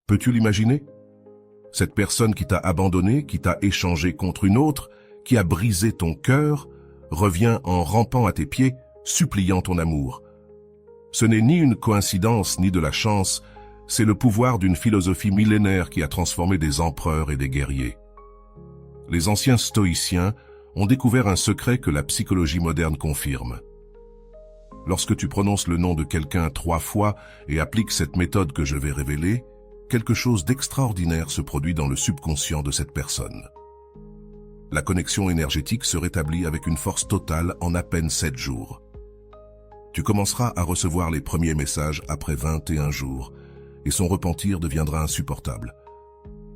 Peux-tu l'imaginer? Cette personne qui t'a abandonné, qui t'a échangé contre une autre, qui a brisé ton cœur, revient en rampant à tes pieds, suppliant ton amour. Ce n'est ni une coïncidence ni de la chance, c'est le pouvoir d'une philosophie millénaire qui a transformé des empereurs et des guerriers. Les anciens stoïciens ont découvert un secret que la psychologie moderne confirme. Lorsque tu prononces le nom de quelqu'un 3 fois et appliques cette méthode que je vais révéler, quelque chose d'extraordinaire se produit dans le subconscient de cette personne. La connexion énergétique se rétablit avec une force totale en à peine 7 jours. Tu commenceras à recevoir les premiers messages après 21 jours et son repentir deviendra insupportable.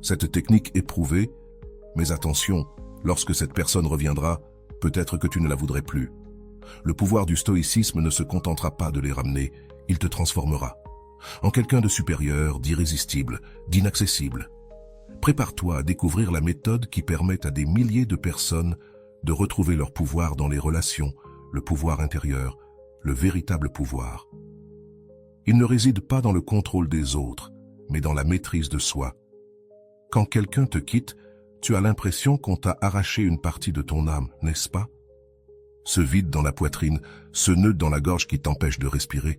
Cette technique est prouvée, mais attention, lorsque cette personne reviendra, peut-être que tu ne la voudrais plus. Le pouvoir du stoïcisme ne se contentera pas de les ramener, il te transformera en quelqu'un de supérieur, d'irrésistible, d'inaccessible. Prépare-toi à découvrir la méthode qui permet à des milliers de personnes de retrouver leur pouvoir dans les relations, le pouvoir intérieur, le véritable pouvoir. Il ne réside pas dans le contrôle des autres, mais dans la maîtrise de soi. Quand quelqu'un te quitte, tu as l'impression qu'on t'a arraché une partie de ton âme, n'est-ce pas? Ce vide dans la poitrine, ce nœud dans la gorge qui t'empêche de respirer,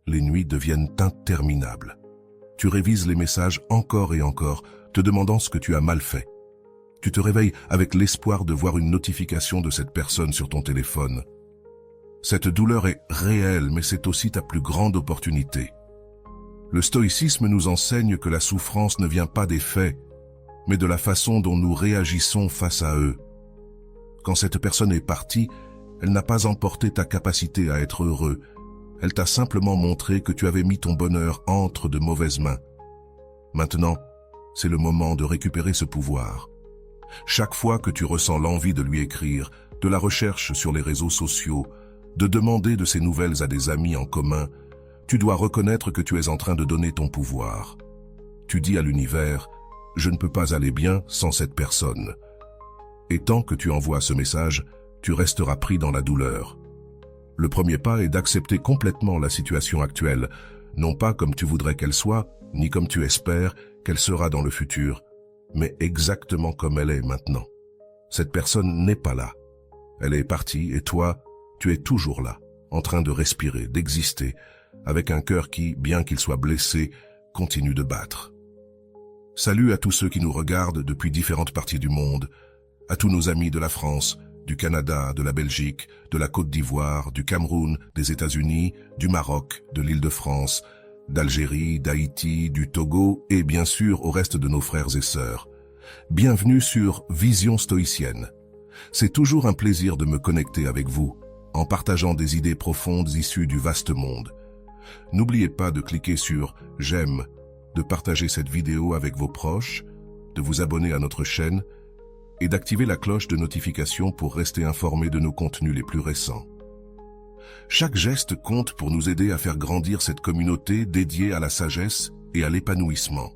les nuits deviennent interminables. Tu révises les messages encore et encore, te demandant ce que tu as mal fait. Tu te réveilles avec l'espoir de voir une notification de cette personne sur ton téléphone. Cette douleur est réelle, mais c'est aussi ta plus grande opportunité. Le stoïcisme nous enseigne que la souffrance ne vient pas des faits, mais de la façon dont nous réagissons face à eux. Quand cette personne est partie, elle n'a pas emporté ta capacité à être heureux. Elle t'a simplement montré que tu avais mis ton bonheur entre de mauvaises mains. Maintenant, c'est le moment de récupérer ce pouvoir. Chaque fois que tu ressens l'envie de lui écrire, de la recherche sur les réseaux sociaux, de demander de ses nouvelles à des amis en commun, tu dois reconnaître que tu es en train de donner ton pouvoir. Tu dis à l'univers, « Je ne peux pas aller bien sans cette personne ». Et tant que tu envoies ce message, tu resteras pris dans la douleur. Le premier pas est d'accepter complètement la situation actuelle, non pas comme tu voudrais qu'elle soit, ni comme tu espères qu'elle sera dans le futur, mais exactement comme elle est maintenant. Cette personne n'est pas là. Elle est partie et toi, tu es toujours là, en train de respirer, d'exister, avec un cœur qui, bien qu'il soit blessé, continue de battre. Salut à tous ceux qui nous regardent depuis différentes parties du monde, à tous nos amis de la France, du Canada, de la Belgique, de la Côte d'Ivoire, du Cameroun, des États-Unis, du Maroc, de l'Île-de-France, d'Algérie, d'Haïti, du Togo et bien sûr au reste de nos frères et sœurs. Bienvenue sur Vision Stoïcienne. C'est toujours un plaisir de me connecter avec vous, en partageant des idées profondes issues du vaste monde. N'oubliez pas de cliquer sur « J'aime », de partager cette vidéo avec vos proches, de vous abonner à notre chaîne et d'activer la cloche de notification pour rester informé de nos contenus les plus récents. Chaque geste compte pour nous aider à faire grandir cette communauté dédiée à la sagesse et à l'épanouissement.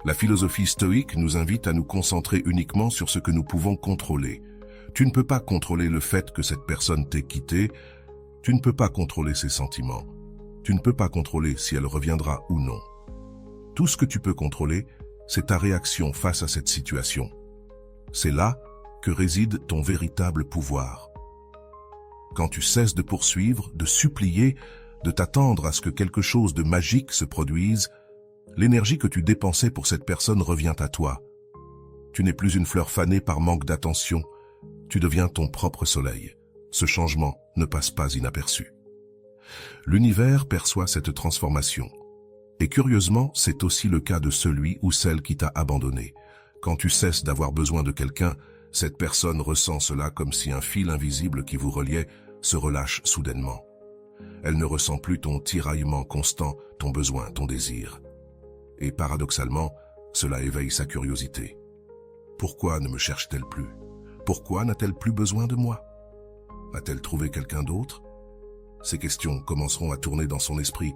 La philosophie stoïque nous invite à nous concentrer uniquement sur ce que nous pouvons contrôler. Tu ne peux pas contrôler le fait que cette personne t'ait quitté, tu ne peux pas contrôler ses sentiments, tu ne peux pas contrôler si elle reviendra ou non. Tout ce que tu peux contrôler, c'est ta réaction face à cette situation. C'est là que réside ton véritable pouvoir. Quand tu cesses de poursuivre, de supplier, de t'attendre à ce que quelque chose de magique se produise, l'énergie que tu dépensais pour cette personne revient à toi. Tu n'es plus une fleur fanée par manque d'attention, tu deviens ton propre soleil. Ce changement ne passe pas inaperçu. L'univers perçoit cette transformation. Et curieusement, c'est aussi le cas de celui ou celle qui t'a abandonné. Quand tu cesses d'avoir besoin de quelqu'un, cette personne ressent cela comme si un fil invisible qui vous reliait se relâche soudainement. Elle ne ressent plus ton tiraillement constant, ton besoin, ton désir. Et paradoxalement, cela éveille sa curiosité. Pourquoi ne me cherche-t-elle plus? Pourquoi n'a-t-elle plus besoin de moi? A-t-elle trouvé quelqu'un d'autre? Ces questions commenceront à tourner dans son esprit.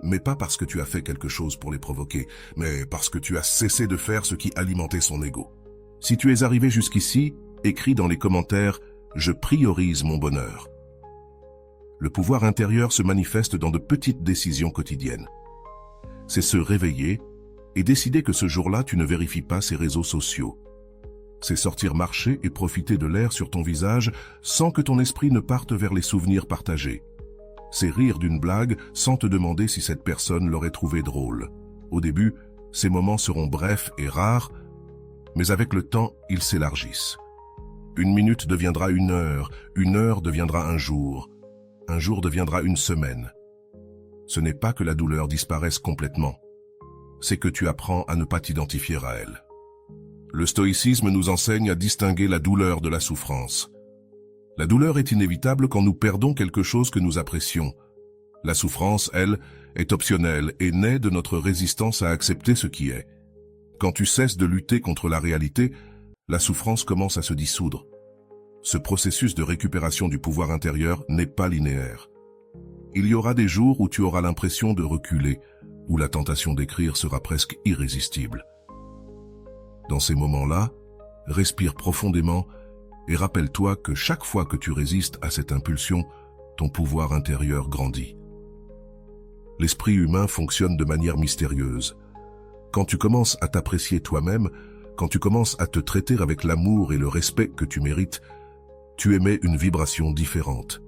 Mais pas parce que tu as fait quelque chose pour les provoquer, mais parce que tu as cessé de faire ce qui alimentait son ego. Si tu es arrivé jusqu'ici, écris dans les commentaires « Je priorise mon bonheur ». Le pouvoir intérieur se manifeste dans de petites décisions quotidiennes. c'est se réveiller et décider que ce jour-là, tu ne vérifies pas ces réseaux sociaux. C'est sortir marcher et profiter de l'air sur ton visage sans que ton esprit ne parte vers les souvenirs partagés. C'est rire d'une blague sans te demander si cette personne l'aurait trouvé drôle. Au début, ces moments seront brefs et rares, mais avec le temps, ils s'élargissent. Une minute deviendra une heure deviendra un jour deviendra une semaine. Ce n'est pas que la douleur disparaisse complètement, c'est que tu apprends à ne pas t'identifier à elle. Le stoïcisme nous enseigne à distinguer la douleur de la souffrance. La douleur est inévitable quand nous perdons quelque chose que nous apprécions. La souffrance, elle, est optionnelle et naît de notre résistance à accepter ce qui est. Quand tu cesses de lutter contre la réalité, la souffrance commence à se dissoudre. Ce processus de récupération du pouvoir intérieur n'est pas linéaire. Il y aura des jours où tu auras l'impression de reculer, où la tentation d'écrire sera presque irrésistible. Dans ces moments-là, respire profondément et rappelle-toi que chaque fois que tu résistes à cette impulsion, ton pouvoir intérieur grandit. L'esprit humain fonctionne de manière mystérieuse. Quand tu commences à t'apprécier toi-même, quand tu commences à te traiter avec l'amour et le respect que tu mérites, tu émets une vibration différente.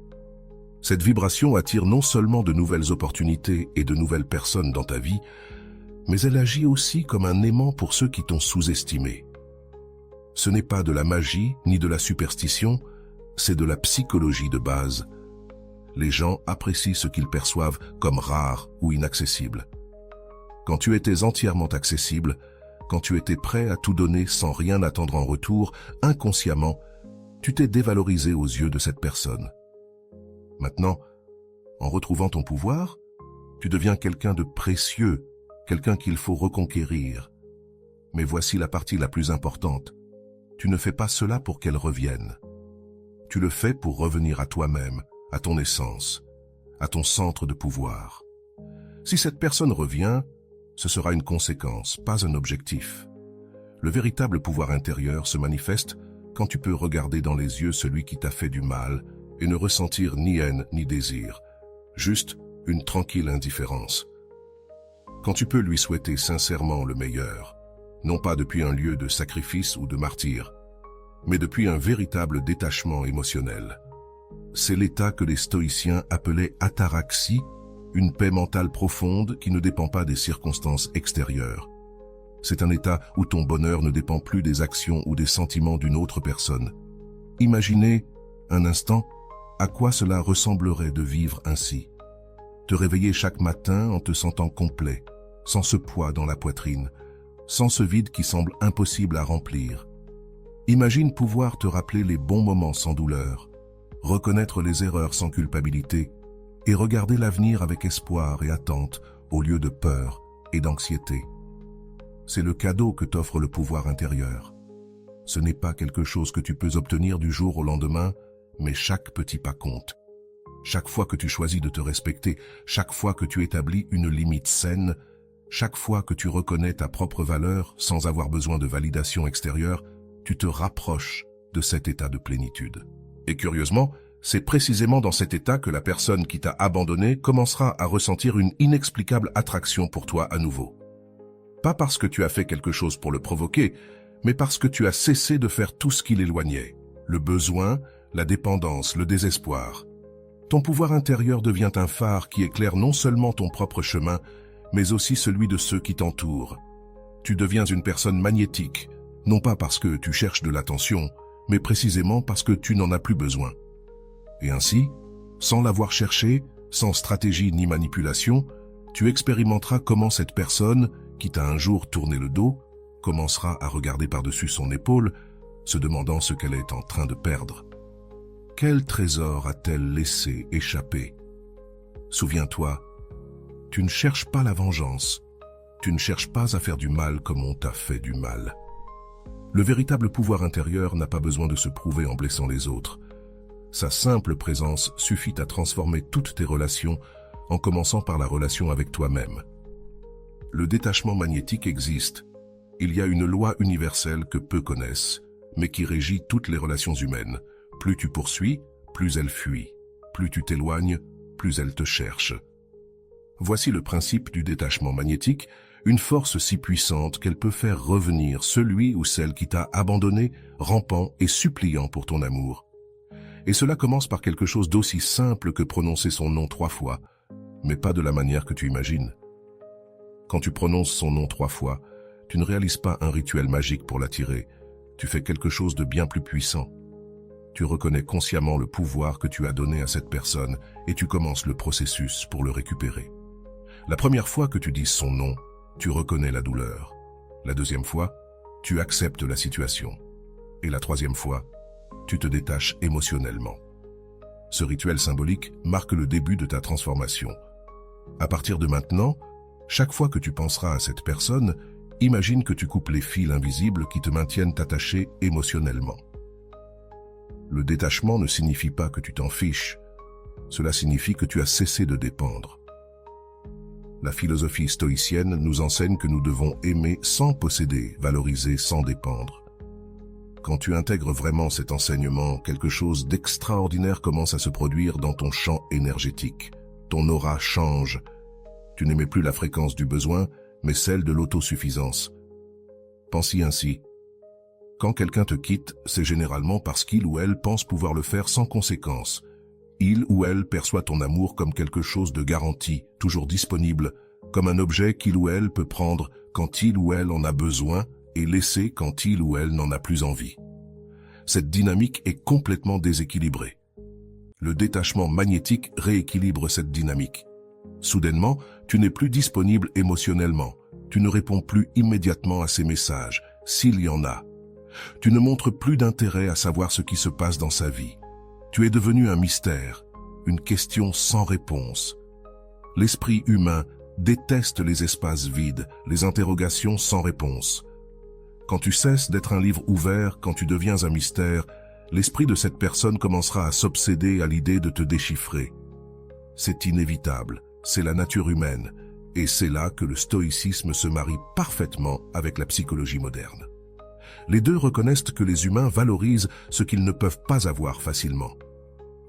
Cette vibration attire non seulement de nouvelles opportunités et de nouvelles personnes dans ta vie, mais elle agit aussi comme un aimant pour ceux qui t'ont sous-estimé. Ce n'est pas de la magie ni de la superstition, c'est de la psychologie de base. Les gens apprécient ce qu'ils perçoivent comme rare ou inaccessible. Quand tu étais entièrement accessible, quand tu étais prêt à tout donner sans rien attendre en retour, inconsciemment, tu t'es dévalorisé aux yeux de cette personne. Maintenant, en retrouvant ton pouvoir, tu deviens quelqu'un de précieux, quelqu'un qu'il faut reconquérir. Mais voici la partie la plus importante. Tu ne fais pas cela pour qu'elle revienne. Tu le fais pour revenir à toi-même, à ton essence, à ton centre de pouvoir. Si cette personne revient, ce sera une conséquence, pas un objectif. Le véritable pouvoir intérieur se manifeste quand tu peux regarder dans les yeux celui qui t'a fait du mal et ne ressentir ni haine ni désir, juste une tranquille indifférence. Quand tu peux lui souhaiter sincèrement le meilleur, non pas depuis un lieu de sacrifice ou de martyre, mais depuis un véritable détachement émotionnel. C'est l'état que les stoïciens appelaient ataraxie, une paix mentale profonde qui ne dépend pas des circonstances extérieures. C'est un état où ton bonheur ne dépend plus des actions ou des sentiments d'une autre personne. Imaginez, un instant, à quoi cela ressemblerait de vivre ainsi. Te réveiller chaque matin en te sentant complet, sans ce poids dans la poitrine, sans ce vide qui semble impossible à remplir. Imagine pouvoir te rappeler les bons moments sans douleur, reconnaître les erreurs sans culpabilité et regarder l'avenir avec espoir et attente au lieu de peur et d'anxiété. C'est le cadeau que t'offre le pouvoir intérieur. Ce n'est pas quelque chose que tu peux obtenir du jour au lendemain, mais chaque petit pas compte. Chaque fois que tu choisis de te respecter, chaque fois que tu établis une limite saine, chaque fois que tu reconnais ta propre valeur sans avoir besoin de validation extérieure, tu te rapproches de cet état de plénitude. Et curieusement, c'est précisément dans cet état que la personne qui t'a abandonné commencera à ressentir une inexplicable attraction pour toi à nouveau. Pas parce que tu as fait quelque chose pour le provoquer, mais parce que tu as cessé de faire tout ce qui l'éloignait. Le besoin, la dépendance, le désespoir. Ton pouvoir intérieur devient un phare qui éclaire non seulement ton propre chemin, mais aussi celui de ceux qui t'entourent. Tu deviens une personne magnétique, non pas parce que tu cherches de l'attention, mais précisément parce que tu n'en as plus besoin. Et ainsi, sans l'avoir cherché, sans stratégie ni manipulation, tu expérimenteras comment cette personne, qui t'a un jour tourné le dos, commencera à regarder par-dessus son épaule, se demandant ce qu'elle est en train de perdre. Quel trésor a-t-elle laissé échapper? Souviens-toi, tu ne cherches pas la vengeance, tu ne cherches pas à faire du mal comme on t'a fait du mal. Le véritable pouvoir intérieur n'a pas besoin de se prouver en blessant les autres. Sa simple présence suffit à transformer toutes tes relations, en commençant par la relation avec toi-même. Le détachement magnétique existe. Il y a une loi universelle que peu connaissent, mais qui régit toutes les relations humaines. Plus tu poursuis, plus elle fuit. Plus tu t'éloignes, plus elle te cherche. Voici le principe du détachement magnétique, une force si puissante qu'elle peut faire revenir celui ou celle qui t'a abandonné, rampant et suppliant pour ton amour. Et cela commence par quelque chose d'aussi simple que prononcer son nom 3 fois, mais pas de la manière que tu imagines. Quand tu prononces son nom 3 fois, tu ne réalises pas un rituel magique pour l'attirer, tu fais quelque chose de bien plus puissant. Tu reconnais consciemment le pouvoir que tu as donné à cette personne et tu commences le processus pour le récupérer. La première fois que tu dis son nom, tu reconnais la douleur. La deuxième fois, tu acceptes la situation. Et la troisième fois, tu te détaches émotionnellement. Ce rituel symbolique marque le début de ta transformation. À partir de maintenant, chaque fois que tu penseras à cette personne, imagine que tu coupes les fils invisibles qui te maintiennent attaché émotionnellement. Le détachement ne signifie pas que tu t'en fiches. Cela signifie que tu as cessé de dépendre. La philosophie stoïcienne nous enseigne que nous devons aimer sans posséder, valoriser sans dépendre. Quand tu intègres vraiment cet enseignement, quelque chose d'extraordinaire commence à se produire dans ton champ énergétique. Ton aura change. Tu n'émets plus la fréquence du besoin, mais celle de l'autosuffisance. Pense-y ainsi. Quand quelqu'un te quitte, c'est généralement parce qu'il ou elle pense pouvoir le faire sans conséquence. Il ou elle perçoit ton amour comme quelque chose de garanti, toujours disponible, comme un objet qu'il ou elle peut prendre quand il ou elle en a besoin et laisser quand il ou elle n'en a plus envie. Cette dynamique est complètement déséquilibrée. Le détachement magnétique rééquilibre cette dynamique. Soudainement, tu n'es plus disponible émotionnellement. Tu ne réponds plus immédiatement à ses messages, s'il y en a. Tu ne montres plus d'intérêt à savoir ce qui se passe dans sa vie. Tu es devenu un mystère, une question sans réponse. L'esprit humain déteste les espaces vides, les interrogations sans réponse. Quand tu cesses d'être un livre ouvert, quand tu deviens un mystère, l'esprit de cette personne commencera à s'obséder à l'idée de te déchiffrer. C'est inévitable, c'est la nature humaine, et c'est là que le stoïcisme se marie parfaitement avec la psychologie moderne. Les deux reconnaissent que les humains valorisent ce qu'ils ne peuvent pas avoir facilement.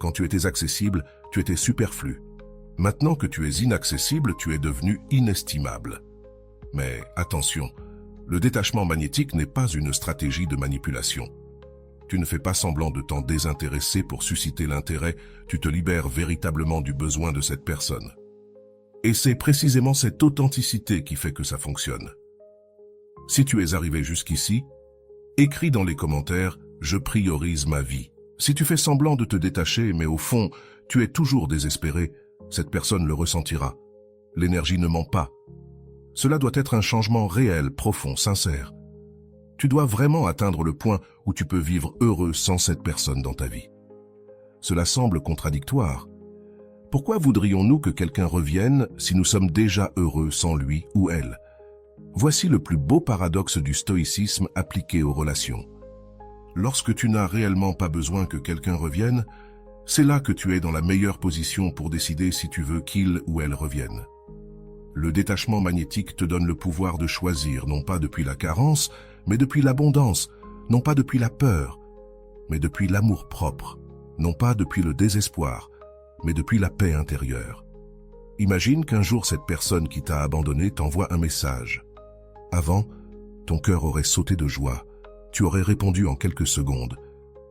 Quand tu étais accessible, tu étais superflu. Maintenant que tu es inaccessible, tu es devenu inestimable. Mais attention, le détachement magnétique n'est pas une stratégie de manipulation. Tu ne fais pas semblant de t'en désintéresser pour susciter l'intérêt, tu te libères véritablement du besoin de cette personne. Et c'est précisément cette authenticité qui fait que ça fonctionne. Si tu es arrivé jusqu'ici, écris dans les commentaires « Je priorise ma vie ». Si tu fais semblant de te détacher, mais au fond, tu es toujours désespéré, cette personne le ressentira. L'énergie ne ment pas. Cela doit être un changement réel, profond, sincère. Tu dois vraiment atteindre le point où tu peux vivre heureux sans cette personne dans ta vie. Cela semble contradictoire. Pourquoi voudrions-nous que quelqu'un revienne si nous sommes déjà heureux sans lui ou elle? Voici le plus beau paradoxe du stoïcisme appliqué aux relations. Lorsque tu n'as réellement pas besoin que quelqu'un revienne, c'est là que tu es dans la meilleure position pour décider si tu veux qu'il ou elle revienne. Le détachement magnétique te donne le pouvoir de choisir, non pas depuis la carence, mais depuis l'abondance, non pas depuis la peur, mais depuis l'amour-propre, non pas depuis le désespoir, mais depuis la paix intérieure. Imagine qu'un jour cette personne qui t'a abandonné t'envoie un message. Avant, ton cœur aurait sauté de joie, tu aurais répondu en quelques secondes,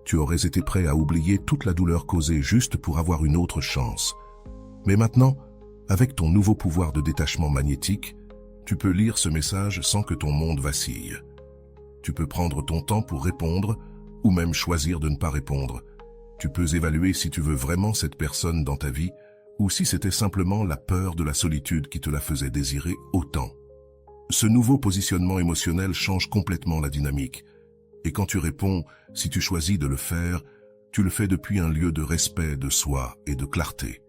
tu aurais été prêt à oublier toute la douleur causée juste pour avoir une autre chance. Mais maintenant, avec ton nouveau pouvoir de détachement magnétique, tu peux lire ce message sans que ton monde vacille. Tu peux prendre ton temps pour répondre, ou même choisir de ne pas répondre. Tu peux évaluer si tu veux vraiment cette personne dans ta vie, ou si c'était simplement la peur de la solitude qui te la faisait désirer autant. Ce nouveau positionnement émotionnel change complètement la dynamique. Et quand tu réponds, si tu choisis de le faire, tu le fais depuis un lieu de respect de soi et de clarté.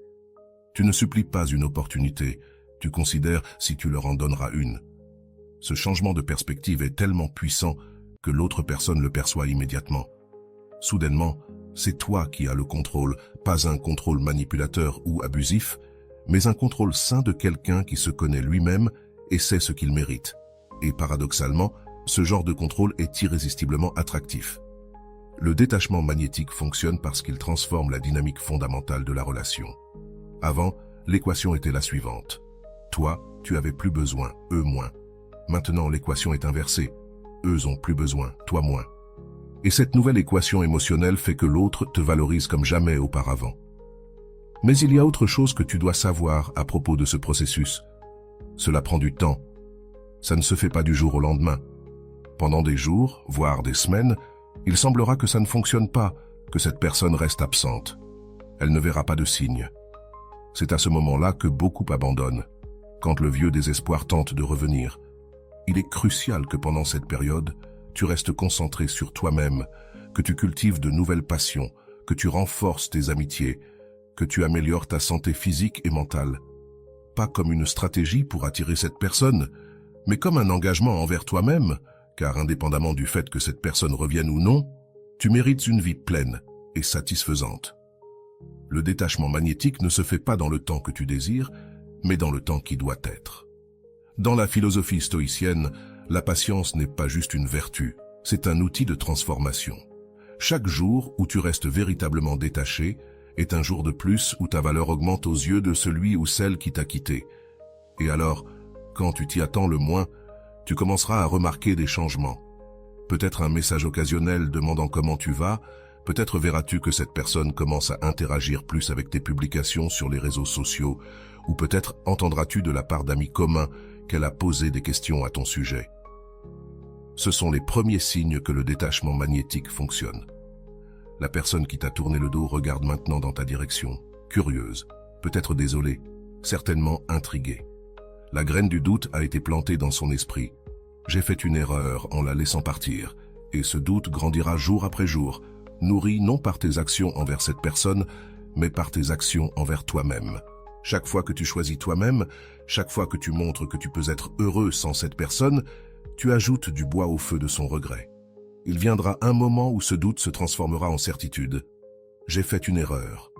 Tu ne supplies pas une opportunité, tu considères si tu leur en donneras une. Ce changement de perspective est tellement puissant que l'autre personne le perçoit immédiatement. Soudainement, c'est toi qui as le contrôle, pas un contrôle manipulateur ou abusif, mais un contrôle sain de quelqu'un qui se connaît lui-même et sait ce qu'il mérite. Et paradoxalement, ce genre de contrôle est irrésistiblement attractif. Le détachement magnétique fonctionne parce qu'il transforme la dynamique fondamentale de la relation. Avant, l'équation était la suivante. Toi, tu avais plus besoin, eux moins. Maintenant, l'équation est inversée. Eux ont plus besoin, toi moins. Et cette nouvelle équation émotionnelle fait que l'autre te valorise comme jamais auparavant. Mais il y a autre chose que tu dois savoir à propos de ce processus. Cela prend du temps. Ça ne se fait pas du jour au lendemain. Pendant des jours, voire des semaines, il semblera que ça ne fonctionne pas, que cette personne reste absente. Elle ne verra pas de signe. C'est à ce moment-là que beaucoup abandonnent, quand le vieux désespoir tente de revenir. Il est crucial que pendant cette période, tu restes concentré sur toi-même, que tu cultives de nouvelles passions, que tu renforces tes amitiés, que tu améliores ta santé physique et mentale. Pas comme une stratégie pour attirer cette personne, mais comme un engagement envers toi-même, car indépendamment du fait que cette personne revienne ou non, tu mérites une vie pleine et satisfaisante. Le détachement magnétique ne se fait pas dans le temps que tu désires, mais dans le temps qui doit être. Dans la philosophie stoïcienne, la patience n'est pas juste une vertu, c'est un outil de transformation. Chaque jour où tu restes véritablement détaché est un jour de plus où ta valeur augmente aux yeux de celui ou celle qui t'a quitté. Et alors, quand tu t'y attends le moins, tu commenceras à remarquer des changements. Peut-être un message occasionnel demandant comment tu vas, peut-être verras-tu que cette personne commence à interagir plus avec tes publications sur les réseaux sociaux, ou peut-être entendras-tu de la part d'amis communs qu'elle a posé des questions à ton sujet. Ce sont les premiers signes que le détachement magnétique fonctionne. La personne qui t'a tourné le dos regarde maintenant dans ta direction, curieuse, peut-être désolée, certainement intriguée. La graine du doute a été plantée dans son esprit. J'ai fait une erreur en la laissant partir, et ce doute grandira jour après jour, nourri non par tes actions envers cette personne, mais par tes actions envers toi-même. Chaque fois que tu choisis toi-même, chaque fois que tu montres que tu peux être heureux sans cette personne, tu ajoutes du bois au feu de son regret. Il viendra un moment où ce doute se transformera en certitude. J'ai fait une erreur.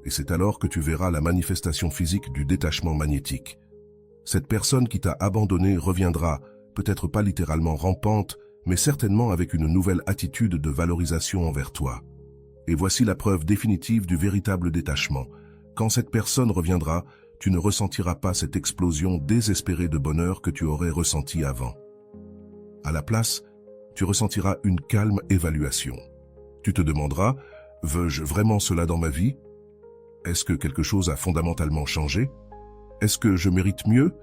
Et c'est alors que tu verras la manifestation physique du détachement magnétique. Cette personne qui t'a abandonné reviendra, peut-être pas littéralement rampante, mais certainement avec une nouvelle attitude de valorisation envers toi. Et voici la preuve définitive du véritable détachement. Quand cette personne reviendra, tu ne ressentiras pas cette explosion désespérée de bonheur que tu aurais ressentie avant. À la place, tu ressentiras une calme évaluation. Tu te demanderas, veux-je vraiment cela dans ma vie? Est-ce que quelque chose a fondamentalement changé? Est-ce que je mérite mieux?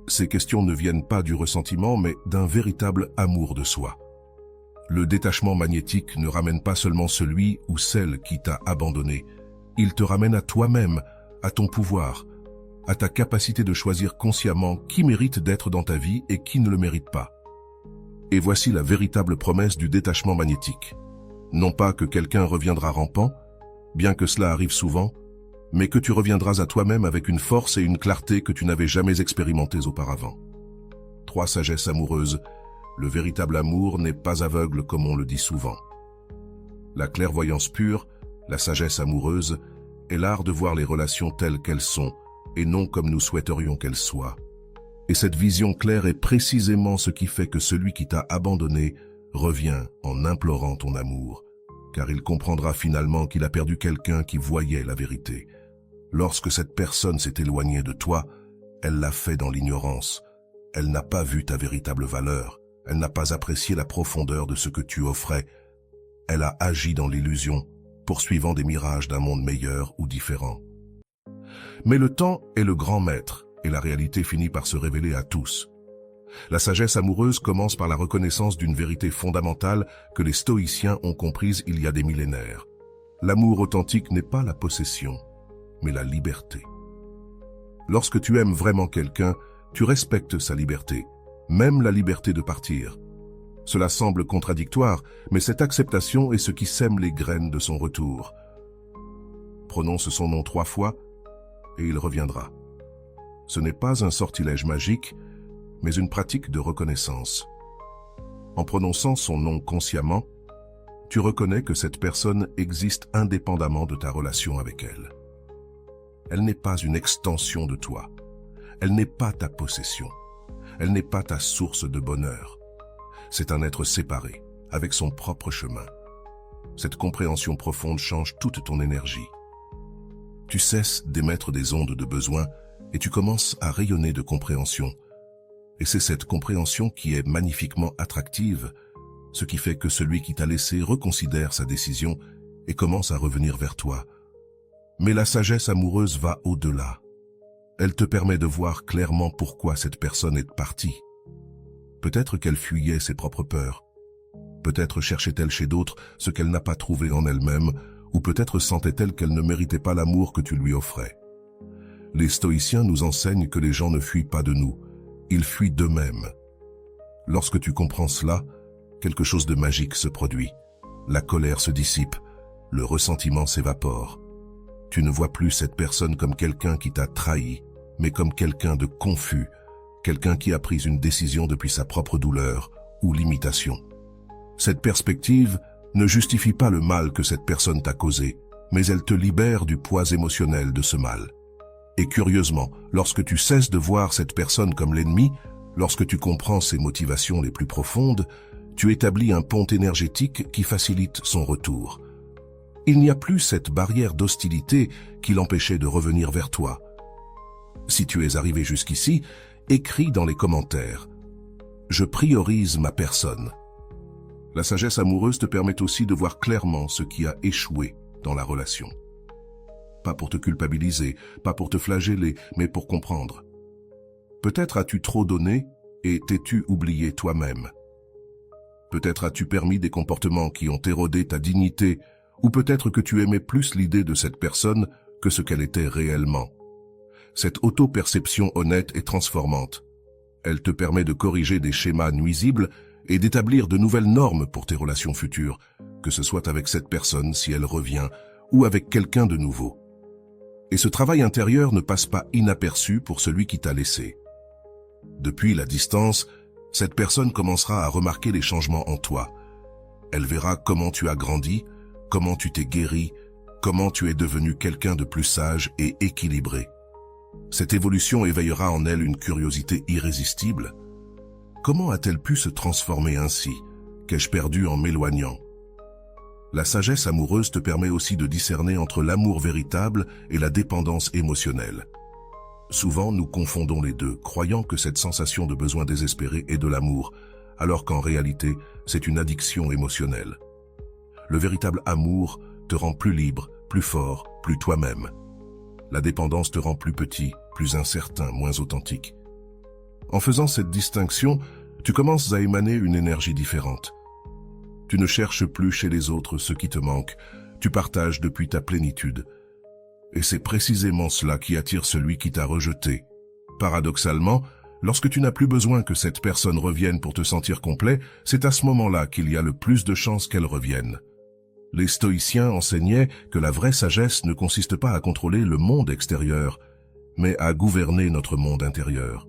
Ces questions ne viennent pas du ressentiment, mais d'un véritable amour de soi. Le détachement magnétique ne ramène pas seulement celui ou celle qui t'a abandonné. Il te ramène à toi-même, à ton pouvoir, à ta capacité de choisir consciemment qui mérite d'être dans ta vie et qui ne le mérite pas. Et voici la véritable promesse du détachement magnétique. Non pas que quelqu'un reviendra rampant, bien que cela arrive souvent, mais que tu reviendras à toi-même avec une force et une clarté que tu n'avais jamais expérimentées auparavant. 3 sagesses amoureuses. Le véritable amour n'est pas aveugle comme on le dit souvent. La clairvoyance pure, la sagesse amoureuse, est l'art de voir les relations telles qu'elles sont et non comme nous souhaiterions qu'elles soient. Et cette vision claire est précisément ce qui fait que celui qui t'a abandonné revient en implorant ton amour, car il comprendra finalement qu'il a perdu quelqu'un qui voyait la vérité. Lorsque cette personne s'est éloignée de toi, elle l'a fait dans l'ignorance. Elle n'a pas vu ta véritable valeur. Elle n'a pas apprécié la profondeur de ce que tu offrais. Elle a agi dans l'illusion, poursuivant des mirages d'un monde meilleur ou différent. Mais le temps est le grand maître, et la réalité finit par se révéler à tous. La sagesse amoureuse commence par la reconnaissance d'une vérité fondamentale que les stoïciens ont comprise il y a des millénaires. L'amour authentique n'est pas la possession, mais la liberté. Lorsque tu aimes vraiment quelqu'un, tu respectes sa liberté, même la liberté de partir. Cela semble contradictoire, mais cette acceptation est ce qui sème les graines de son retour. Prononce son nom 3 fois, et il reviendra. Ce n'est pas un sortilège magique, mais une pratique de reconnaissance. En prononçant son nom consciemment, tu reconnais que cette personne existe indépendamment de ta relation avec elle. Elle n'est pas une extension de toi. Elle n'est pas ta possession. Elle n'est pas ta source de bonheur. C'est un être séparé, avec son propre chemin. Cette compréhension profonde change toute ton énergie. Tu cesses d'émettre des ondes de besoin et tu commences à rayonner de compréhension. Et c'est cette compréhension qui est magnifiquement attractive, ce qui fait que celui qui t'a laissé reconsidère sa décision et commence à revenir vers toi. Mais la sagesse amoureuse va au-delà. Elle te permet de voir clairement pourquoi cette personne est partie. Peut-être qu'elle fuyait ses propres peurs. Peut-être cherchait-elle chez d'autres ce qu'elle n'a pas trouvé en elle-même, ou peut-être sentait-elle qu'elle ne méritait pas l'amour que tu lui offrais. Les stoïciens nous enseignent que les gens ne fuient pas de nous, ils fuient d'eux-mêmes. Lorsque tu comprends cela, quelque chose de magique se produit. La colère se dissipe, le ressentiment s'évapore. Tu ne vois plus cette personne comme quelqu'un qui t'a trahi, mais comme quelqu'un de confus, quelqu'un qui a pris une décision depuis sa propre douleur ou limitation. Cette perspective ne justifie pas le mal que cette personne t'a causé, mais elle te libère du poids émotionnel de ce mal. Et curieusement, lorsque tu cesses de voir cette personne comme l'ennemi, lorsque tu comprends ses motivations les plus profondes, tu établis un pont énergétique qui facilite son retour. Il n'y a plus cette barrière d'hostilité qui l'empêchait de revenir vers toi. Si tu es arrivé jusqu'ici, écris dans les commentaires « Je priorise ma personne ». La sagesse amoureuse te permet aussi de voir clairement ce qui a échoué dans la relation. Pas pour te culpabiliser, pas pour te flageller, mais pour comprendre. Peut-être as-tu trop donné et t'es-tu oublié toi-même. Peut-être as-tu permis des comportements qui ont érodé ta dignité, ou peut-être que tu aimais plus l'idée de cette personne que ce qu'elle était réellement. Cette auto-perception honnête et transformante. Elle te permet de corriger des schémas nuisibles et d'établir de nouvelles normes pour tes relations futures, que ce soit avec cette personne si elle revient, ou avec quelqu'un de nouveau. Et ce travail intérieur ne passe pas inaperçu pour celui qui t'a laissé. Depuis la distance, cette personne commencera à remarquer les changements en toi. Elle verra comment tu as grandi, comment tu t'es guéri, comment tu es devenu quelqu'un de plus sage et équilibré. Cette évolution éveillera en elle une curiosité irrésistible. Comment a-t-elle pu se transformer ainsi? Qu'ai-je perdu en m'éloignant? La sagesse amoureuse te permet aussi de discerner entre l'amour véritable et la dépendance émotionnelle. Souvent, nous confondons les deux, croyant que cette sensation de besoin désespéré est de l'amour, alors qu'en réalité, c'est une addiction émotionnelle. Le véritable amour te rend plus libre, plus fort, plus toi-même. La dépendance te rend plus petit, plus incertain, moins authentique. En faisant cette distinction, tu commences à émaner une énergie différente. Tu ne cherches plus chez les autres ce qui te manque, tu partages depuis ta plénitude. Et c'est précisément cela qui attire celui qui t'a rejeté. Paradoxalement, lorsque tu n'as plus besoin que cette personne revienne pour te sentir complet, c'est à ce moment-là qu'il y a le plus de chances qu'elle revienne. Les stoïciens enseignaient que la vraie sagesse ne consiste pas à contrôler le monde extérieur, mais à gouverner notre monde intérieur.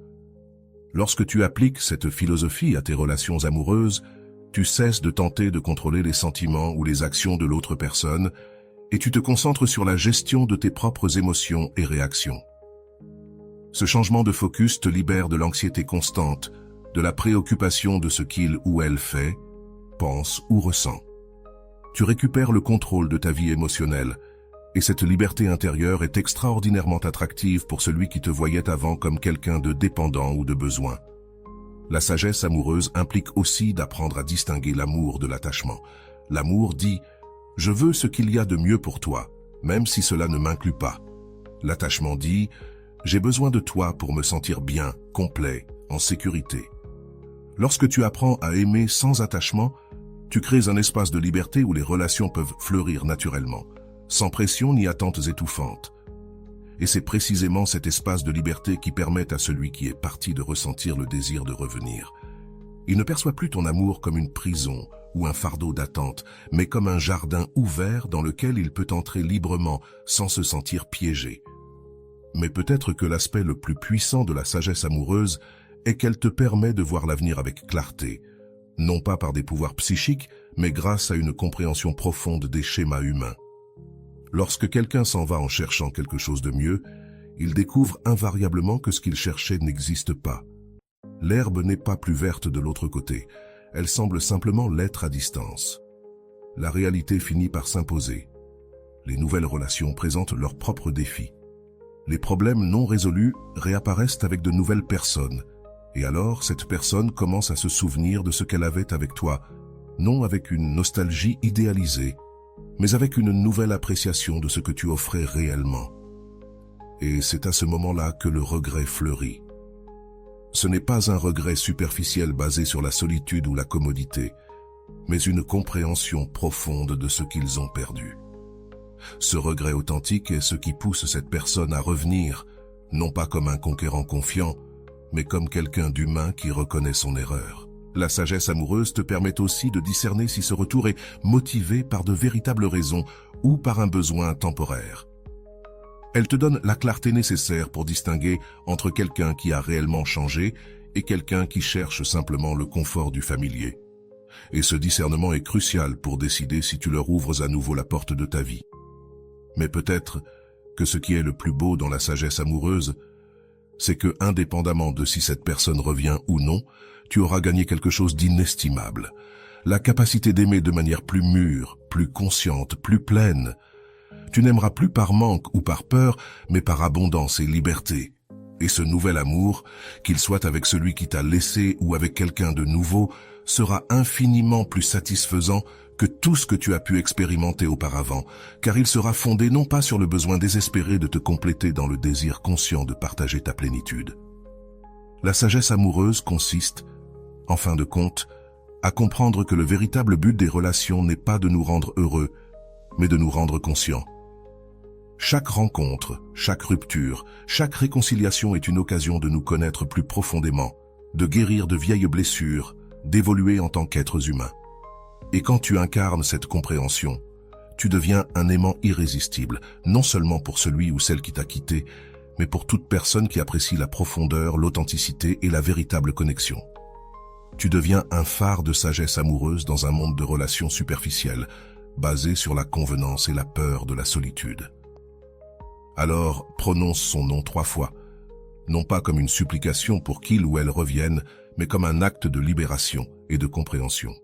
Lorsque tu appliques cette philosophie à tes relations amoureuses, tu cesses de tenter de contrôler les sentiments ou les actions de l'autre personne et tu te concentres sur la gestion de tes propres émotions et réactions. Ce changement de focus te libère de l'anxiété constante, de la préoccupation de ce qu'il ou elle fait, pense ou ressent. Tu récupères le contrôle de ta vie émotionnelle, et cette liberté intérieure est extraordinairement attractive pour celui qui te voyait avant comme quelqu'un de dépendant ou de besoin. La sagesse amoureuse implique aussi d'apprendre à distinguer l'amour de l'attachement. L'amour dit « Je veux ce qu'il y a de mieux pour toi, même si cela ne m'inclut pas ». L'attachement dit « J'ai besoin de toi pour me sentir bien, complet, en sécurité ». Lorsque tu apprends à aimer sans attachement, tu crées un espace de liberté où les relations peuvent fleurir naturellement, sans pression ni attentes étouffantes. Et c'est précisément cet espace de liberté qui permet à celui qui est parti de ressentir le désir de revenir. Il ne perçoit plus ton amour comme une prison ou un fardeau d'attente, mais comme un jardin ouvert dans lequel il peut entrer librement sans se sentir piégé. Mais peut-être que l'aspect le plus puissant de la sagesse amoureuse est qu'elle te permet de voir l'avenir avec clarté, non pas par des pouvoirs psychiques, mais grâce à une compréhension profonde des schémas humains. Lorsque quelqu'un s'en va en cherchant quelque chose de mieux, il découvre invariablement que ce qu'il cherchait n'existe pas. L'herbe n'est pas plus verte de l'autre côté, elle semble simplement l'être à distance. La réalité finit par s'imposer. Les nouvelles relations présentent leurs propres défis. Les problèmes non résolus réapparaissent avec de nouvelles personnes, et alors cette personne commence à se souvenir de ce qu'elle avait avec toi, non avec une nostalgie idéalisée, mais avec une nouvelle appréciation de ce que tu offrais réellement. Et c'est à ce moment-là que le regret fleurit. Ce n'est pas un regret superficiel basé sur la solitude ou la commodité, mais une compréhension profonde de ce qu'ils ont perdu. Ce regret authentique est ce qui pousse cette personne à revenir, non pas comme un conquérant confiant, mais comme quelqu'un d'humain qui reconnaît son erreur. La sagesse amoureuse te permet aussi de discerner si ce retour est motivé par de véritables raisons ou par un besoin temporaire. Elle te donne la clarté nécessaire pour distinguer entre quelqu'un qui a réellement changé et quelqu'un qui cherche simplement le confort du familier. Et ce discernement est crucial pour décider si tu leur ouvres à nouveau la porte de ta vie. Mais peut-être que ce qui est le plus beau dans la sagesse amoureuse, c'est que, indépendamment de si cette personne revient ou non, tu auras gagné quelque chose d'inestimable. La capacité d'aimer de manière plus mûre, plus consciente, plus pleine. Tu n'aimeras plus par manque ou par peur, mais par abondance et liberté. Et ce nouvel amour, qu'il soit avec celui qui t'a laissé ou avec quelqu'un de nouveau, sera infiniment plus satisfaisant que tout ce que tu as pu expérimenter auparavant, car il sera fondé non pas sur le besoin désespéré de te compléter dans le désir conscient de partager ta plénitude. La sagesse amoureuse consiste, en fin de compte, à comprendre que le véritable but des relations n'est pas de nous rendre heureux, mais de nous rendre conscients. Chaque rencontre, chaque rupture, chaque réconciliation est une occasion de nous connaître plus profondément, de guérir de vieilles blessures, d'évoluer en tant qu'êtres humains. Et quand tu incarnes cette compréhension, tu deviens un aimant irrésistible, non seulement pour celui ou celle qui t'a quitté, mais pour toute personne qui apprécie la profondeur, l'authenticité et la véritable connexion. Tu deviens un phare de sagesse amoureuse dans un monde de relations superficielles, basé sur la convenance et la peur de la solitude. Alors, prononce son nom 3 fois, non pas comme une supplication pour qu'il ou elle revienne, mais comme un acte de libération et de compréhension.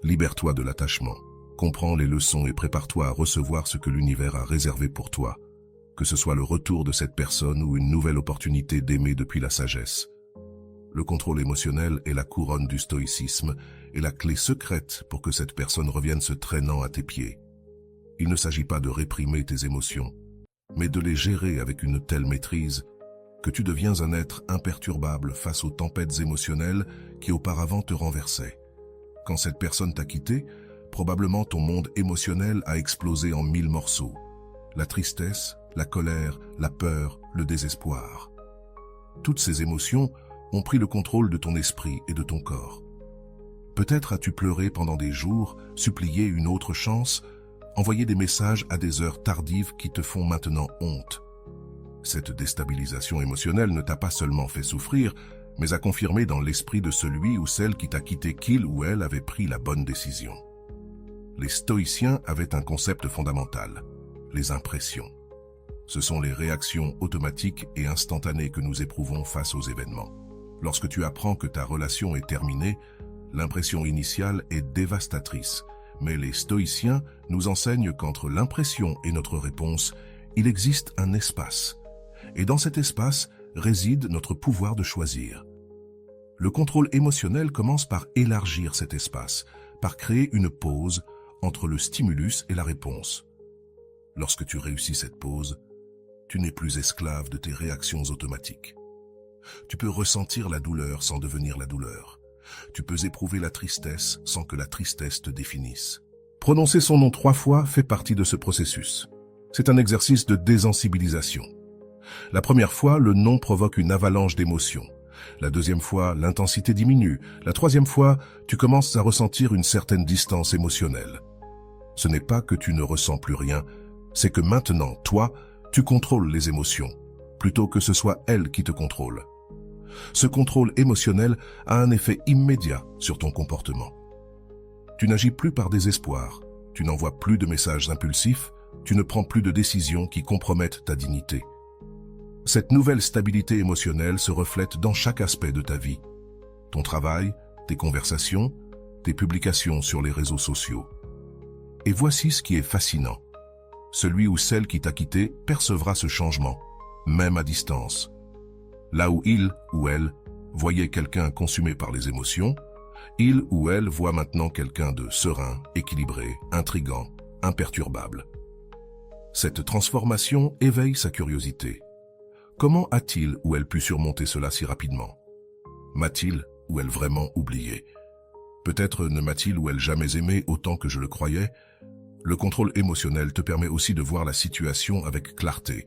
Libère-toi de l'attachement, comprends les leçons et prépare-toi à recevoir ce que l'univers a réservé pour toi, que ce soit le retour de cette personne ou une nouvelle opportunité d'aimer depuis la sagesse. Le contrôle émotionnel est la couronne du stoïcisme et la clé secrète pour que cette personne revienne se traînant à tes pieds. Il ne s'agit pas de réprimer tes émotions, mais de les gérer avec une telle maîtrise que tu deviens un être imperturbable face aux tempêtes émotionnelles qui auparavant te renversaient. Quand cette personne t'a quitté, probablement ton monde émotionnel a explosé en 1000 morceaux. La tristesse, la colère, la peur, le désespoir. Toutes ces émotions ont pris le contrôle de ton esprit et de ton corps. Peut-être as-tu pleuré pendant des jours, supplié une autre chance, envoyé des messages à des heures tardives qui te font maintenant honte. Cette déstabilisation émotionnelle ne t'a pas seulement fait souffrir, mais a confirmé dans l'esprit de celui ou celle qui t'a quitté qu'il ou elle avait pris la bonne décision. Les stoïciens avaient un concept fondamental, les impressions. Ce sont les réactions automatiques et instantanées que nous éprouvons face aux événements. Lorsque tu apprends que ta relation est terminée, l'impression initiale est dévastatrice, mais les stoïciens nous enseignent qu'entre l'impression et notre réponse, il existe un espace. Et dans cet espace réside notre pouvoir de choisir. Le contrôle émotionnel commence par élargir cet espace, par créer une pause entre le stimulus et la réponse. Lorsque tu réussis cette pause, tu n'es plus esclave de tes réactions automatiques. Tu peux ressentir la douleur sans devenir la douleur. Tu peux éprouver la tristesse sans que la tristesse te définisse. Prononcer son nom 3 fois fait partie de ce processus. C'est un exercice de désensibilisation. La première fois, le nom provoque une avalanche d'émotions. La deuxième fois, l'intensité diminue. La troisième fois, tu commences à ressentir une certaine distance émotionnelle. Ce n'est pas que tu ne ressens plus rien, c'est que maintenant, toi, tu contrôles les émotions, plutôt que ce soit elles qui te contrôlent. Ce contrôle émotionnel a un effet immédiat sur ton comportement. Tu n'agis plus par désespoir, tu n'envoies plus de messages impulsifs, tu ne prends plus de décisions qui compromettent ta dignité. Cette nouvelle stabilité émotionnelle se reflète dans chaque aspect de ta vie. Ton travail, tes conversations, tes publications sur les réseaux sociaux. Et voici ce qui est fascinant. Celui ou celle qui t'a quitté percevra ce changement, même à distance. Là où il ou elle voyait quelqu'un consumé par les émotions, il ou elle voit maintenant quelqu'un de serein, équilibré, intrigant, imperturbable. Cette transformation éveille sa curiosité. Comment a-t-il ou elle pu surmonter cela si rapidement? M'a-t-il ou elle vraiment oublié? Peut-être ne m'a-t-il ou elle jamais aimé autant que je le croyais? Le contrôle émotionnel te permet aussi de voir la situation avec clarté.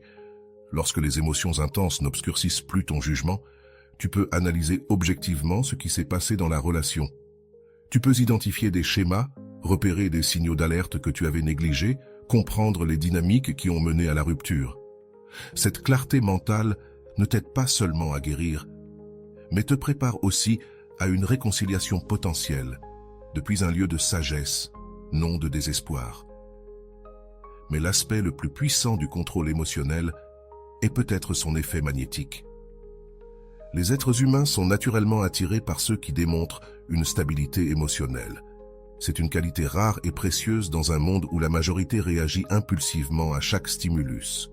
Lorsque les émotions intenses n'obscurcissent plus ton jugement, tu peux analyser objectivement ce qui s'est passé dans la relation. Tu peux identifier des schémas, repérer des signaux d'alerte que tu avais négligés, comprendre les dynamiques qui ont mené à la rupture. Cette clarté mentale ne t'aide pas seulement à guérir, mais te prépare aussi à une réconciliation potentielle, depuis un lieu de sagesse, non de désespoir. Mais l'aspect le plus puissant du contrôle émotionnel est peut-être son effet magnétique. Les êtres humains sont naturellement attirés par ceux qui démontrent une stabilité émotionnelle. C'est une qualité rare et précieuse dans un monde où la majorité réagit impulsivement à chaque stimulus.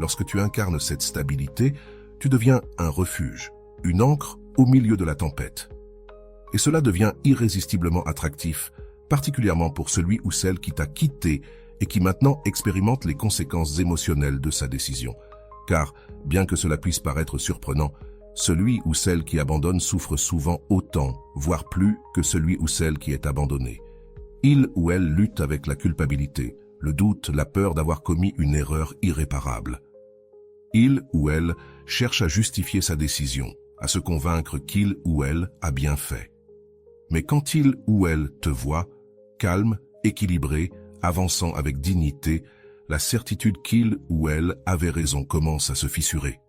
Lorsque tu incarnes cette stabilité, tu deviens un refuge, une ancre au milieu de la tempête. Et cela devient irrésistiblement attractif, particulièrement pour celui ou celle qui t'a quitté et qui maintenant expérimente les conséquences émotionnelles de sa décision. Car, bien que cela puisse paraître surprenant, celui ou celle qui abandonne souffre souvent autant, voire plus, que celui ou celle qui est abandonné. Il ou elle lutte avec la culpabilité, le doute, la peur d'avoir commis une erreur irréparable. Il ou elle cherche à justifier sa décision, à se convaincre qu'il ou elle a bien fait. Mais quand il ou elle te voit, calme, équilibré, avançant avec dignité, la certitude qu'il ou elle avait raison commence à se fissurer.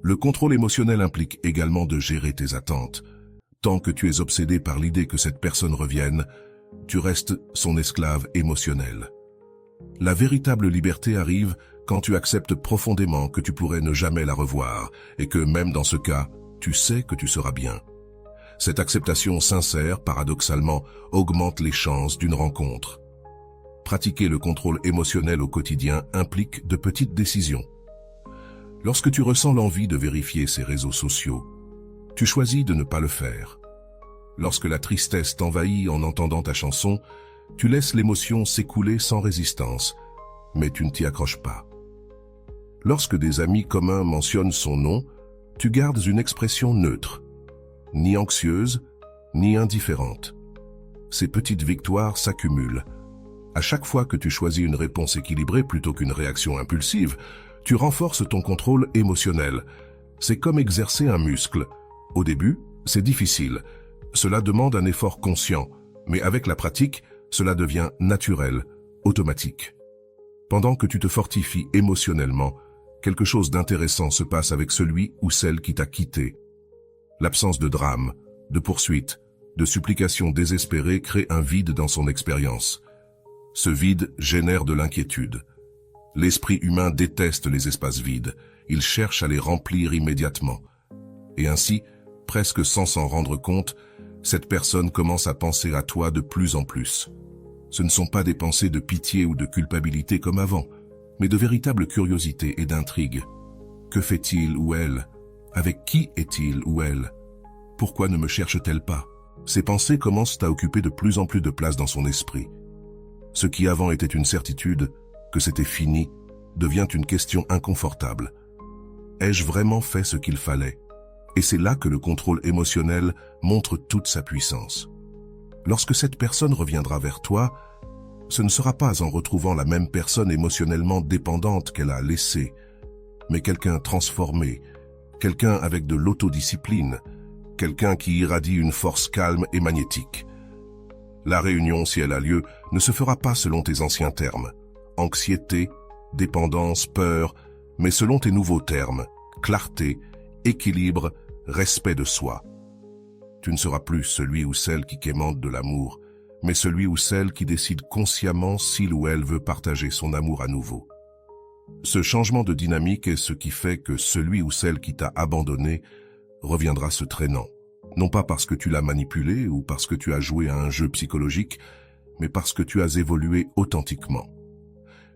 Le contrôle émotionnel implique également de gérer tes attentes. Tant que tu es obsédé par l'idée que cette personne revienne, tu restes son esclave émotionnel. La véritable liberté arrive quand tu acceptes profondément que tu pourrais ne jamais la revoir et que même dans ce cas, tu sais que tu seras bien. Cette acceptation sincère, paradoxalement, augmente les chances d'une rencontre. Pratiquer le contrôle émotionnel au quotidien implique de petites décisions. Lorsque tu ressens l'envie de vérifier ces réseaux sociaux, tu choisis de ne pas le faire. Lorsque la tristesse t'envahit en entendant ta chanson, tu laisses l'émotion s'écouler sans résistance, mais tu ne t'y accroches pas. Lorsque des amis communs mentionnent son nom, tu gardes une expression neutre, ni anxieuse, ni indifférente. Ces petites victoires s'accumulent. À chaque fois que tu choisis une réponse équilibrée plutôt qu'une réaction impulsive, tu renforces ton contrôle émotionnel. C'est comme exercer un muscle. Au début, c'est difficile. Cela demande un effort conscient, mais avec la pratique, cela devient naturel, automatique. Pendant que tu te fortifies émotionnellement, quelque chose d'intéressant se passe avec celui ou celle qui t'a quitté. L'absence de drame, de poursuite, de supplication désespérée crée un vide dans son expérience. Ce vide génère de l'inquiétude. L'esprit humain déteste les espaces vides, il cherche à les remplir immédiatement. Et ainsi, presque sans s'en rendre compte, cette personne commence à penser à toi de plus en plus. Ce ne sont pas des pensées de pitié ou de culpabilité comme avant, mais de véritable curiosité et d'intrigue. Que fait-il ou elle? Avec qui est-il ou elle? Pourquoi ne me cherche-t-elle pas? Ces pensées commencent à occuper de plus en plus de place dans son esprit. Ce qui avant était une certitude, que c'était fini, devient une question inconfortable. Ai-je vraiment fait ce qu'il fallait? Et c'est là que le contrôle émotionnel montre toute sa puissance. Lorsque cette personne reviendra vers toi, ce ne sera pas en retrouvant la même personne émotionnellement dépendante qu'elle a laissée, mais quelqu'un transformé, quelqu'un avec de l'autodiscipline, quelqu'un qui irradie une force calme et magnétique. La réunion, si elle a lieu, ne se fera pas selon tes anciens termes. Anxiété, dépendance, peur, mais selon tes nouveaux termes, clarté, équilibre, respect de soi. Tu ne seras plus celui ou celle qui quémande de l'amour, mais celui ou celle qui décide consciemment s'il ou elle veut partager son amour à nouveau. Ce changement de dynamique est ce qui fait que celui ou celle qui t'a abandonné reviendra se traînant. Non pas parce que tu l'as manipulé ou parce que tu as joué à un jeu psychologique, mais parce que tu as évolué authentiquement.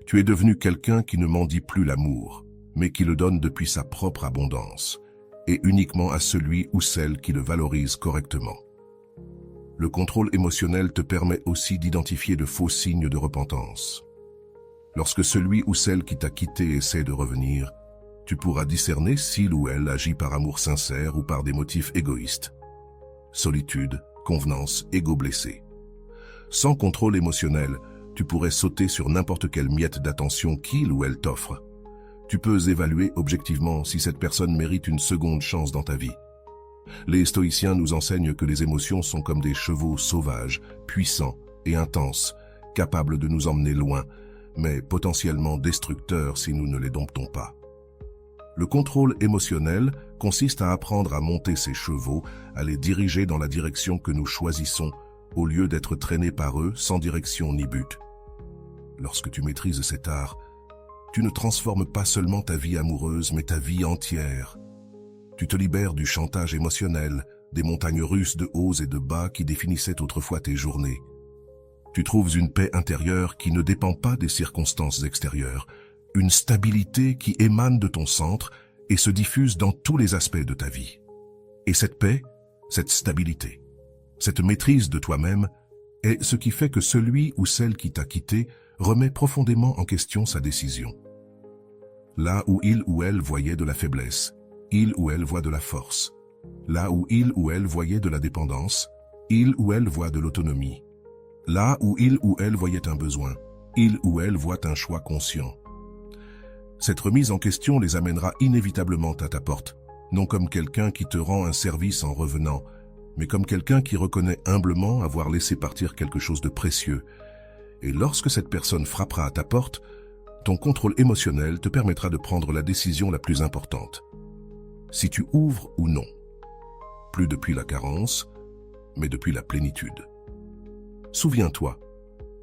Tu es devenu quelqu'un qui ne mendie plus l'amour. mais qui le donne depuis sa propre abondance, et uniquement à celui ou celle qui le valorise correctement. Le contrôle émotionnel te permet aussi d'identifier de faux signes de repentance. Lorsque celui ou celle qui t'a quitté essaie de revenir, tu pourras discerner s'il ou elle agit par amour sincère ou par des motifs égoïstes. Solitude, convenance, ego blessé. Sans contrôle émotionnel, tu pourrais sauter sur n'importe quelle miette d'attention qu'il ou elle t'offre. Tu peux évaluer objectivement si cette personne mérite une seconde chance dans ta vie. Les stoïciens nous enseignent que les émotions sont comme des chevaux sauvages, puissants et intenses, capables de nous emmener loin, mais potentiellement destructeurs si nous ne les domptons pas. Le contrôle émotionnel consiste à apprendre à monter ces chevaux, à les diriger dans la direction que nous choisissons, au lieu d'être traînés par eux sans direction ni but. Lorsque tu maîtrises cet art, tu ne transformes pas seulement ta vie amoureuse, mais ta vie entière. Tu te libères du chantage émotionnel, des montagnes russes de hauts et de bas qui définissaient autrefois tes journées. Tu trouves une paix intérieure qui ne dépend pas des circonstances extérieures, une stabilité qui émane de ton centre et se diffuse dans tous les aspects de ta vie. Et cette paix, cette stabilité, cette maîtrise de toi-même est ce qui fait que celui ou celle qui t'a quitté remet profondément en question sa décision. Là où il ou elle voyait de la faiblesse, il ou elle voit de la force. Là où il ou elle voyait de la dépendance, il ou elle voit de l'autonomie. Là où il ou elle voyait un besoin, il ou elle voit un choix conscient. Cette remise en question les amènera inévitablement à ta porte, non comme quelqu'un qui te rend un service en revenant, mais comme quelqu'un qui reconnaît humblement avoir laissé partir quelque chose de précieux. Et lorsque cette personne frappera à ta porte, ton contrôle émotionnel te permettra de prendre la décision la plus importante. Si tu ouvres ou non. Plus depuis la carence, mais depuis la plénitude. Souviens-toi,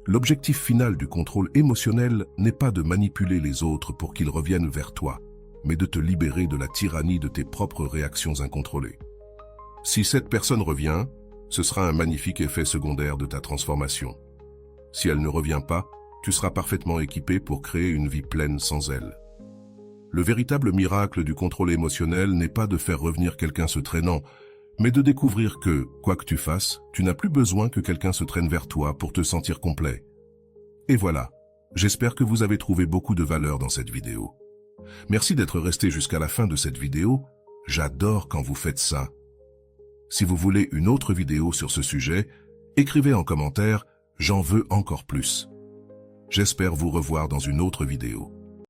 l'objectif final du contrôle émotionnel n'est pas de manipuler les autres pour qu'ils reviennent vers toi, mais de te libérer de la tyrannie de tes propres réactions incontrôlées. Si cette personne revient, ce sera un magnifique effet secondaire de ta transformation. Si elle ne revient pas, tu seras parfaitement équipé pour créer une vie pleine sans elle. Le véritable miracle du contrôle émotionnel n'est pas de faire revenir quelqu'un se traînant, mais de découvrir que, quoi que tu fasses, tu n'as plus besoin que quelqu'un se traîne vers toi pour te sentir complet. Et voilà, j'espère que vous avez trouvé beaucoup de valeur dans cette vidéo. Merci d'être resté jusqu'à la fin de cette vidéo, j'adore quand vous faites ça. Si vous voulez une autre vidéo sur ce sujet, écrivez en commentaire « J'en veux encore plus ». J'espère vous revoir dans une autre vidéo.